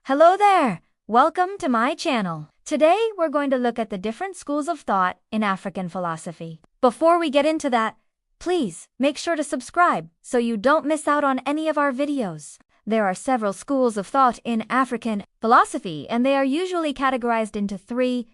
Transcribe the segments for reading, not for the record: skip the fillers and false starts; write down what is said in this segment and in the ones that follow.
Hello there! Welcome to my channel. Today we're going to look at the different schools of thought in African philosophy. Before we get into that, please make sure to subscribe so you don't miss out on any of our videos. There are several schools of thought in African philosophy, and they are usually categorized into three.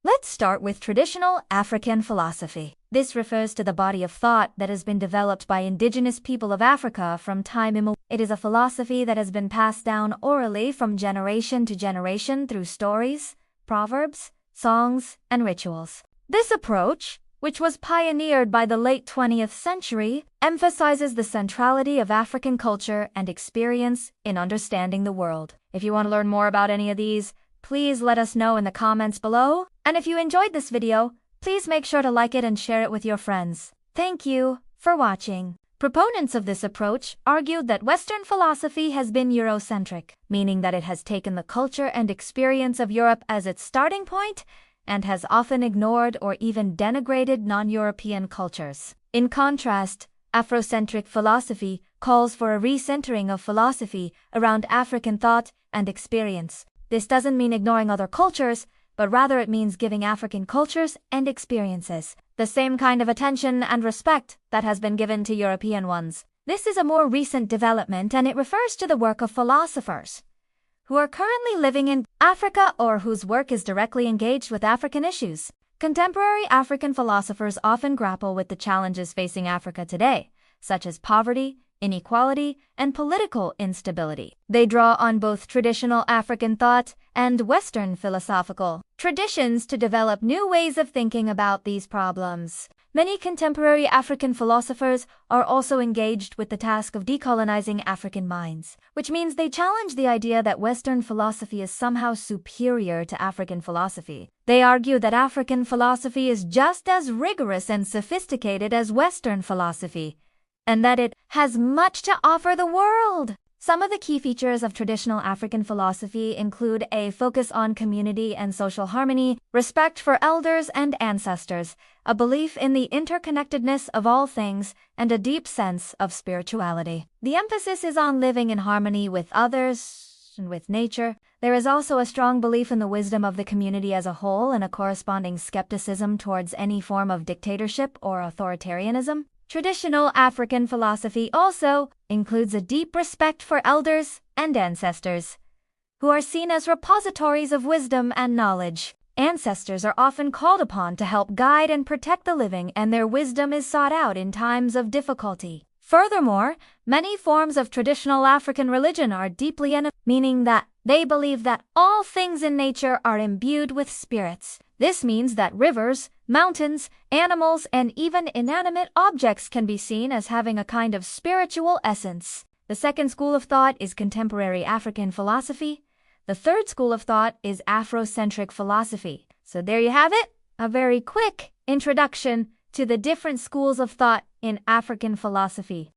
Let's start with traditional African philosophy. This refers to the body of thought that has been developed by indigenous people of Africa from time immemorial. It is a philosophy that has been passed down orally from generation to generation through stories, proverbs, songs, and rituals. This approach, which was pioneered by the late 20th century, emphasizes the centrality of African culture and experience in understanding the world. If you want to learn more about any of these, please let us know in the comments below. And if you enjoyed this video, please make sure to like it and share it with your friends. Thank you for watching. Proponents of this approach argued that Western philosophy has been Eurocentric, meaning that it has taken the culture and experience of Europe as its starting point and has often ignored or even denigrated non-European cultures. In contrast, Afrocentric philosophy calls for a recentering of philosophy around African thought and experience. This doesn't mean ignoring other cultures, but rather it means giving African cultures and experiences the same kind of attention and respect that has been given to European ones. This is a more recent development, and it refers to the work of philosophers who are currently living in Africa or whose work is directly engaged with African issues. Contemporary African philosophers often grapple with the challenges facing Africa today, such as poverty, inequality, and political instability. They draw on both traditional African thought and Western philosophical traditions to develop new ways of thinking about these problems. Many contemporary African philosophers are also engaged with the task of decolonizing African minds, which means they challenge the idea that Western philosophy is somehow superior to African philosophy. They argue that African philosophy is just as rigorous and sophisticated as Western philosophy, and that it has much to offer the world. Some of the key features of traditional African philosophy include a focus on community and social harmony, respect for elders and ancestors, a belief in the interconnectedness of all things, and a deep sense of spirituality. The emphasis is on living in harmony with others and with nature. There is also a strong belief in the wisdom of the community as a whole and a corresponding skepticism towards any form of dictatorship or authoritarianism. Traditional African philosophy also includes a deep respect for elders and ancestors, who are seen as repositories of wisdom and knowledge. Ancestors are often called upon to help guide and protect the living, and their wisdom is sought out in times of difficulty. Furthermore, many forms of traditional African religion are deeply meaning that they believe that all things in nature are imbued with spirits. This means that rivers, mountains, animals, and even inanimate objects can be seen as having a kind of spiritual essence. The second school of thought is contemporary African philosophy. The third school of thought is Afrocentric philosophy. So there you have it, a very quick introduction to the different schools of thought in African philosophy.